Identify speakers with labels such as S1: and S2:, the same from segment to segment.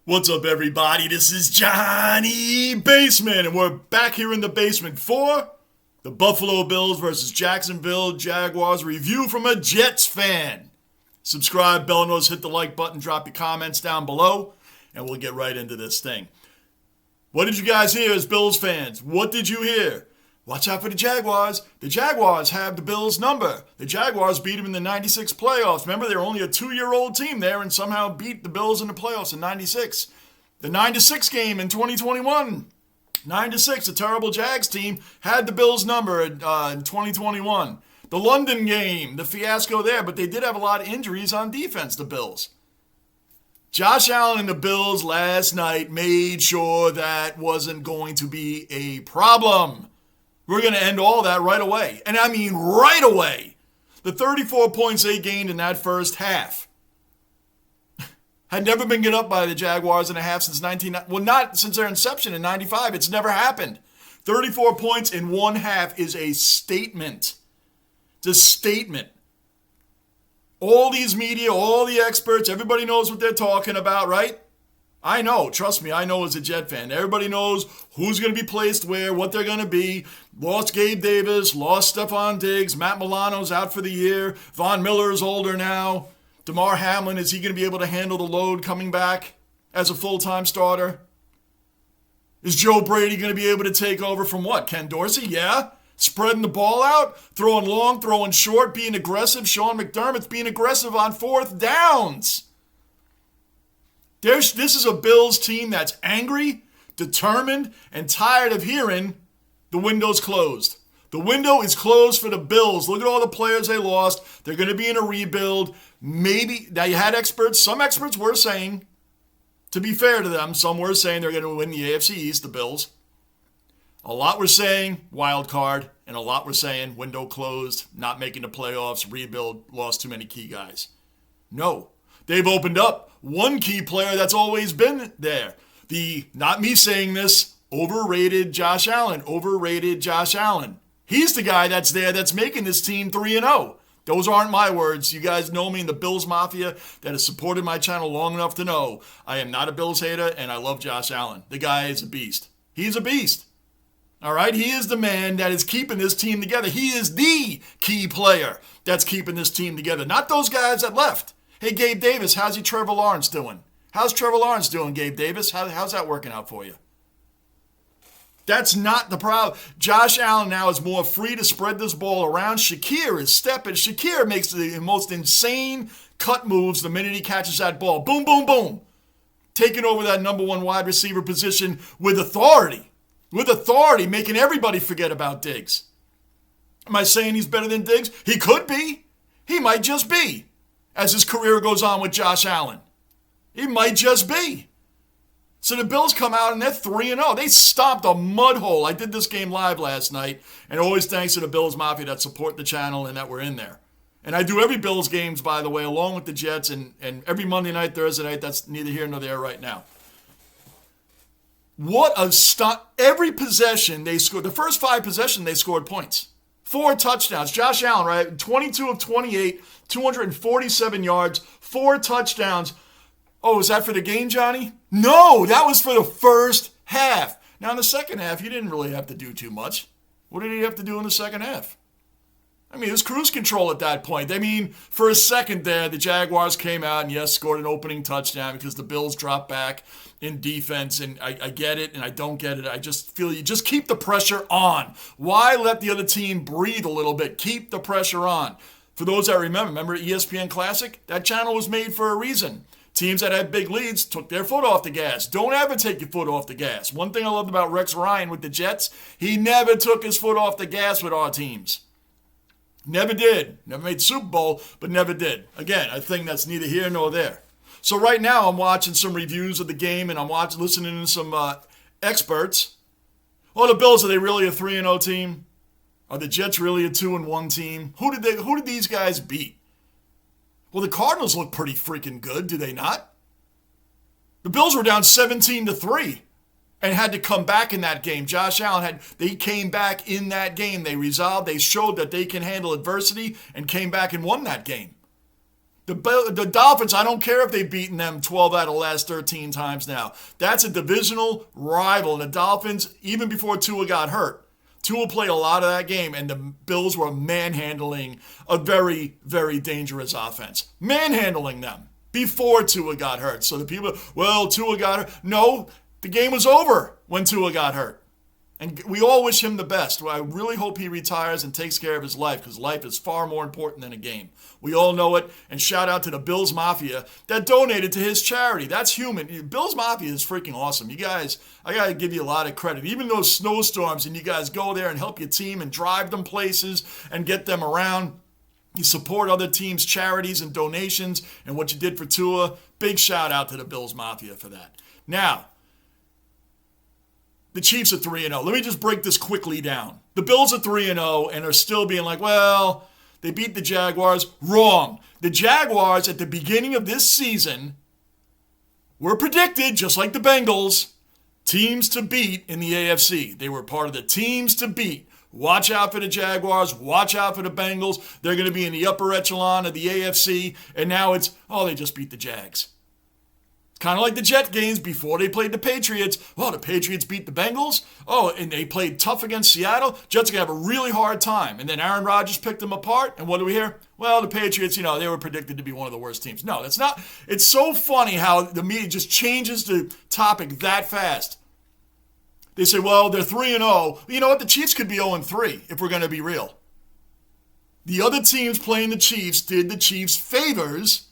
S1: What's up, everybody? This is Johnny Basement, and we're back here in the basement for the Buffalo Bills versus Jacksonville Jaguars review from a Jets fan. Subscribe, bell notice, hit the like button, drop your comments down below, and we'll get right into this thing. What did you guys hear as Bills fans? What did you hear? Watch out for the Jaguars. The Jaguars have the Bills' number. The Jaguars beat them in the 96 playoffs. Remember, they were only a 2-year-old team there and somehow beat the Bills in the playoffs in 96. The 9-6 game in 2021. 9-6, a terrible Jags team, had the Bills' number in 2021. The London game, the fiasco there, but they did have a lot of injuries on defense, the Bills. Josh Allen and the Bills last night made sure that wasn't going to be a problem. We're going to end all that right away. And I mean right away. The 34 points they gained in that first half had never been given up by the Jaguars in a half since not since their inception in 95. It's never happened. 34 points in one half is a statement. It's a statement. All these media, all the experts, everybody knows what they're talking about, right? I know, trust me, I know as a Jet fan. Everybody knows who's going to be placed where, what they're going to be. Lost Gabe Davis, lost Stephon Diggs, Matt Milano's out for the year. Von Miller's older now. DeMar Hamlin, is he going to be able to handle the load coming back as a full-time starter? Is Joe Brady going to be able to take over from what? Ken Dorsey? Yeah. Spreading the ball out, throwing long, throwing short, being aggressive. Sean McDermott's being aggressive on fourth downs. This is a Bills team that's angry, determined, and tired of hearing the window's closed. The window is closed for the Bills. Look at all the players they lost. They're going to be in a rebuild. Maybe, now you had experts, some experts were saying, to be fair to them, some were saying they're going to win the AFC East, the Bills. A lot were saying wild card, and a lot were saying window closed, not making the playoffs, rebuild, lost too many key guys. No. They've opened up one key player that's always been there. The, not me saying this, overrated Josh Allen. Overrated Josh Allen. He's the guy that's there that's making this team 3-0. Those aren't my words. You guys know me in the Bills Mafia that has supported my channel long enough to know I am not a Bills hater and I love Josh Allen. The guy is a beast. He's a beast. All right? He is the man that is keeping this team together. He is the key player that's keeping this team together. Not those guys that left. Hey, Gabe Davis, how's your Trevor Lawrence doing? How's Trevor Lawrence doing, Gabe Davis? How's that working out for you? That's not the problem. Josh Allen now is more free to spread this ball around. Shakir is stepping. Shakir makes the most insane cut moves the minute he catches that ball. Boom, boom, boom. Taking over that number one wide receiver position with authority. With authority, making everybody forget about Diggs. Am I saying he's better than Diggs? He could be. He might just be. As his career goes on with Josh Allen. He might just be. So the Bills come out and they're 3-0. They stomped a mud hole. I did this game live last night, and always thanks to the Bills Mafia that support the channel and that we're in there. And I do every Bills games, by the way, along with the Jets, and every Monday night, Thursday night. That's neither here nor there right now. What a stunt. Every possession they scored, the first 5 possessions they scored points. 4 touchdowns. Josh Allen, right? 22 of 28, 247 yards, 4 touchdowns. Oh, was that for the game, Johnny? No, that was for the first half. Now, in the second half, he didn't really have to do too much. What did he have to do in the second half? I mean, it was cruise control at that point. I mean, for a second there, the Jaguars came out and, yes, scored an opening touchdown because the Bills dropped back in defense. And I get it and I don't get it. I just feel you just keep the pressure on. Why let the other team breathe a little bit? Keep the pressure on. For those that remember ESPN Classic? That channel was made for a reason. Teams that had big leads took their foot off the gas. Don't ever take your foot off the gas. One thing I loved about Rex Ryan with the Jets, he never took his foot off the gas with our teams. Never did. Never made Super Bowl, but never did. Again, a thing that's neither here nor there. So right now I'm watching some reviews of the game and I'm listening to some experts. Oh, the Bills, are they really a 3-0 team? Are the Jets really a 2-1 team? Who did these guys beat? Well, the Cardinals look pretty freaking good, do they not? The Bills were down 17-3 and had to come back in that game. Josh Allen they came back in that game. They showed that they can handle adversity and came back and won that game. The Dolphins, I don't care if they've beaten them 12 out of the last 13 times now. That's a divisional rival. And the Dolphins, even before Tua got hurt, Tua played a lot of that game, and the Bills were manhandling a very, very dangerous offense. Manhandling them before Tua got hurt. So the people, well, Tua got hurt. No, the game was over when Tua got hurt. And we all wish him the best. I really hope he retires and takes care of his life, because life is far more important than a game. We all know it. And shout out to the Bills Mafia that donated to his charity. That's human. Bills Mafia is freaking awesome. You guys, I got to give you a lot of credit. Even those snowstorms, and you guys go there and help your team and drive them places and get them around. You support other teams' charities and donations, and what you did for Tua. Big shout out to the Bills Mafia for that. Now, the Chiefs are 3-0. Let me just break this quickly down. The Bills are 3-0 and are still being like, well, they beat the Jaguars. Wrong. The Jaguars at the beginning of this season were predicted, just like the Bengals, teams to beat in the AFC. They were part of the teams to beat. Watch out for the Jaguars. Watch out for the Bengals. They're going to be in the upper echelon of the AFC. And now it's, oh, they just beat the Jags. Kind of like the Jet games before they played the Patriots. Oh, the Patriots beat the Bengals. Oh, and they played tough against Seattle. Jets are going to have a really hard time. And then Aaron Rodgers picked them apart. And what do we hear? Well, the Patriots, they were predicted to be one of the worst teams. No, that's not. It's so funny how the media just changes the topic that fast. They say, well, they're 3-0. You know what? The Chiefs could be 0-3 if we're going to be real. The other teams playing the Chiefs did the Chiefs favors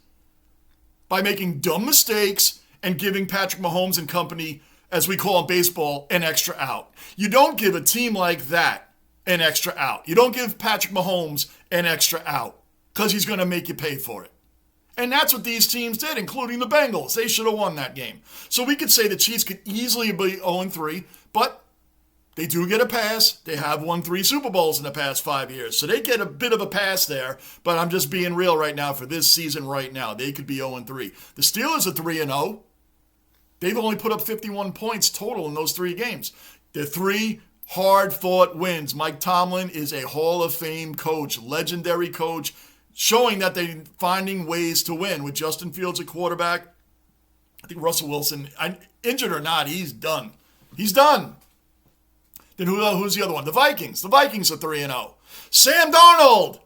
S1: by making dumb mistakes and giving Patrick Mahomes and company, as we call in baseball, an extra out. You don't give a team like that an extra out. You don't give Patrick Mahomes an extra out because he's going to make you pay for it. And that's what these teams did, including the Bengals. They should have won that game. So we could say the Chiefs could easily be 0-3, but they do get a pass. They have won 3 Super Bowls in the past 5 years. So they get a bit of a pass there, but I'm just being real right now for this season right now. They could be 0-3. The Steelers are 3-0. They've only put up 51 points total in those 3 games. They're 3 hard-fought wins. Mike Tomlin is a Hall of Fame coach, legendary coach, showing that they're finding ways to win. With Justin Fields at quarterback, I think Russell Wilson, injured or not, he's done. He's done. Then who's the other one? The Vikings. The Vikings are 3-0. Sam Darnold.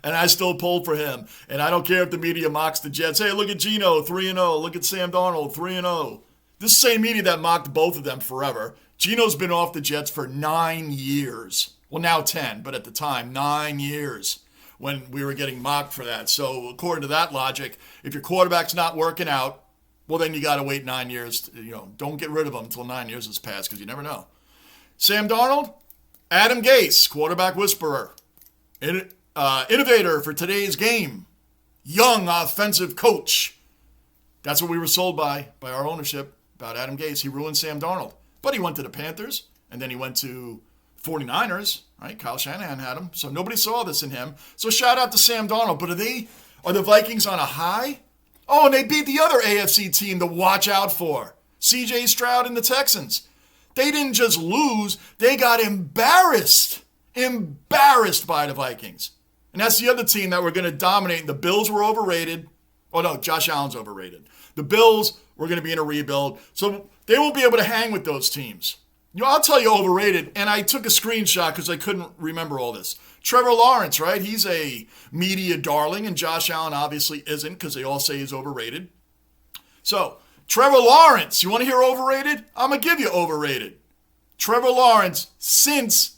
S1: And I still pulled for him. And I don't care if the media mocks the Jets. Hey, look at Geno, 3-0. Look at Sam Darnold, 3-0. This same media that mocked both of them forever. Geno's been off the Jets for 9 years. Well, now 10, but at the time, 9 years when we were getting mocked for that. So according to that logic, if your quarterback's not working out, well, then you got to wait 9 years. Don't get rid of him until 9 years has passed, because you never know. Sam Darnold, Adam Gase, quarterback whisperer, innovator for today's game, young offensive coach. That's what we were sold by our ownership about Adam Gase. He ruined Sam Darnold. But he went to the Panthers, and then he went to 49ers, right? Kyle Shanahan had him. So nobody saw this in him. So shout out to Sam Darnold. But are the Vikings on a high? Oh, and they beat the other AFC team to watch out for, C.J. Stroud and the Texans. They didn't just lose, they got embarrassed. Embarrassed by the Vikings. And that's the other team that we're going to dominate. The Bills were overrated. Oh, no, Josh Allen's overrated. The Bills were going to be in a rebuild. So they won't be able to hang with those teams. I'll tell you overrated, and I took a screenshot because I couldn't remember all this. Trevor Lawrence, right? He's a media darling, and Josh Allen obviously isn't, because they all say he's overrated. So, Trevor Lawrence, you want to hear overrated? I'm going to give you overrated. Trevor Lawrence, since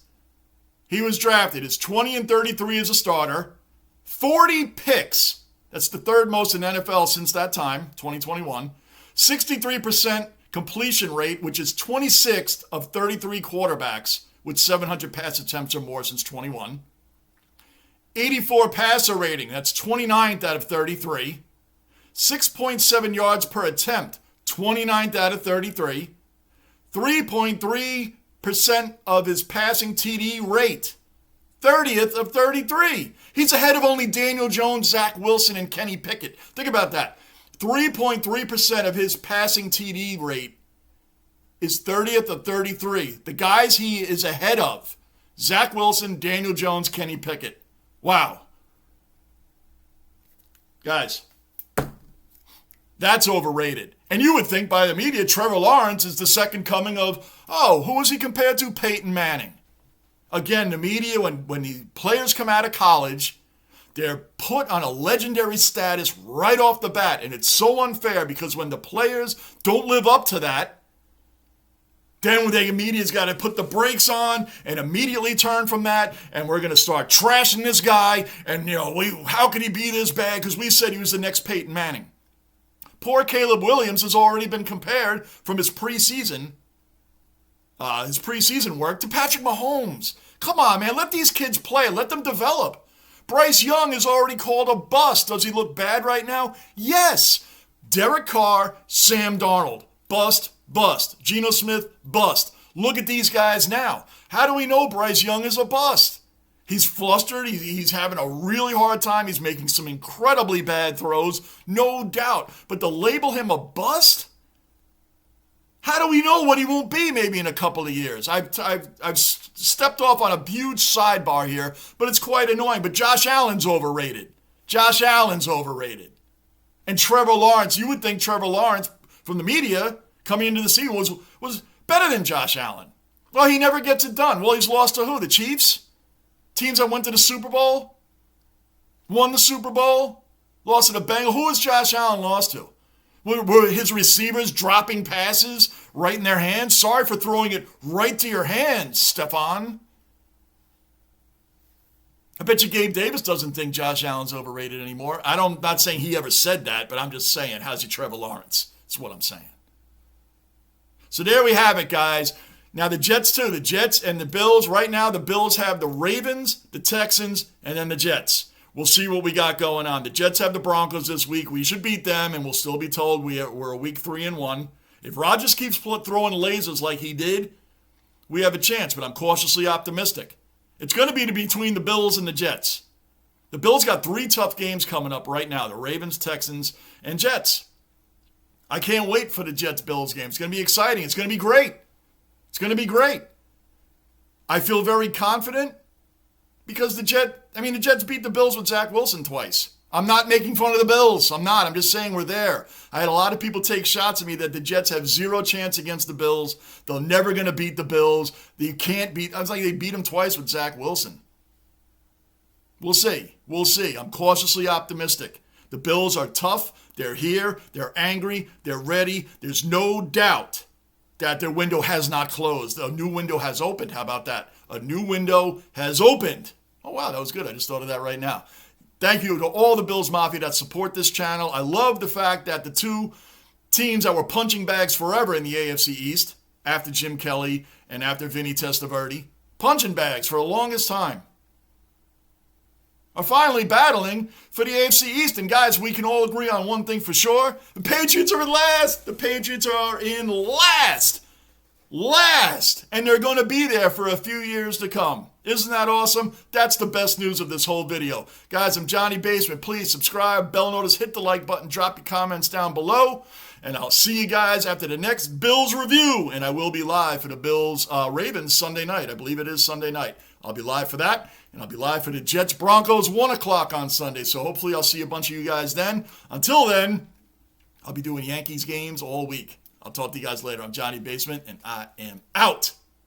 S1: he was drafted, is 20-33 as a starter, 40 picks. That's the third most in NFL since that time, 2021. 63% completion rate, which is 26th of 33 quarterbacks with 700 pass attempts or more since 21. 84 passer rating, that's 29th out of 33. 6.7 yards per attempt, 29th out of 33. 3.3% of his passing TD rate, 30th of 33. He's ahead of only Daniel Jones, Zach Wilson, and Kenny Pickett. Think about that. 3.3% of his passing TD rate is 30th of 33. The guys he is ahead of, Zach Wilson, Daniel Jones, Kenny Pickett. Wow. Guys, that's overrated. And you would think by the media Trevor Lawrence is the second coming of, who is he compared to? Peyton Manning. Again, the media, when the players come out of college, they're put on a legendary status right off the bat. And it's so unfair because when the players don't live up to that, then the media's got to put the brakes on and immediately turn from that, and we're going to start trashing this guy. And, how could he be this bad? Because we said he was the next Peyton Manning. Poor Caleb Williams has already been compared from his preseason work to Patrick Mahomes. Come on, man. Let these kids play. Let them develop. Bryce Young is already called a bust. Does he look bad right now? Yes. Derek Carr, Sam Darnold. Bust. Geno Smith, bust. Look at these guys now. How do we know Bryce Young is a bust? He's flustered. He's having a really hard time. He's making some incredibly bad throws, no doubt. But to label him a bust? How do we know what he won't be maybe in a couple of years? I've stepped off on a huge sidebar here, but it's quite annoying. But Josh Allen's overrated. And Trevor Lawrence, you would think Trevor Lawrence from the media coming into the season was better than Josh Allen. Well, he never gets it done. Well, he's lost to who? The Chiefs? Teams that went to the Super Bowl? Won the Super Bowl? Lost to the Bengals? Who has Josh Allen lost to? Were his receivers dropping passes right in their hands? Sorry for throwing it right to your hands, Stephon. I bet you Gabe Davis doesn't think Josh Allen's overrated anymore. I'm not saying he ever said that, but I'm just saying, how's he Trevor Lawrence? That's what I'm saying. So there we have it, guys. Now the Jets too. The Jets and the Bills. Right now the Bills have the Ravens, the Texans, and then the Jets. We'll see what we got going on. The Jets have the Broncos this week. We should beat them, and we'll still be told we're a week 3-1. If Rodgers keeps throwing lasers like he did, we have a chance, but I'm cautiously optimistic. It's going to be between the Bills and the Jets. The Bills got 3 tough games coming up right now. The Ravens, Texans, and Jets. I can't wait for the Jets-Bills game. It's going to be exciting. It's going to be great. I feel very confident because the Jets beat the Bills with Zach Wilson twice. I'm not making fun of the Bills. I'm not. I'm just saying we're there. I had a lot of people take shots at me that the Jets have 0 chance against the Bills. They're never going to beat the Bills. They can't beat. I was like, they beat them twice with Zach Wilson. We'll see. I'm cautiously optimistic. The Bills are tough. They're here. They're angry. They're ready. There's no doubt that their window has not closed. A new window has opened. How about that? A new window has opened. Oh, wow, that was good. I just thought of that right now. Thank you to all the Bills Mafia that support this channel. I love the fact that the 2 teams that were punching bags forever in the AFC East, after Jim Kelly and after Vinny Testaverde, punching bags for the longest time, are finally battling for the AFC East. And guys, we can all agree on one thing for sure. The Patriots are in last. The Patriots are in last. And they're going to be there for a few years to come. Isn't that awesome? That's the best news of this whole video. Guys, I'm Johnny Basement. Please subscribe, bell notice, hit the like button, drop your comments down below. And I'll see you guys after the next Bills review. And I will be live for the Bills Ravens Sunday night. I believe it is Sunday night. I'll be live for that. And I'll be live for the Jets Broncos 1 o'clock on Sunday. So hopefully I'll see a bunch of you guys then. Until then, I'll be doing Yankees games all week. I'll talk to you guys later. I'm Johnny Basement, and I am out.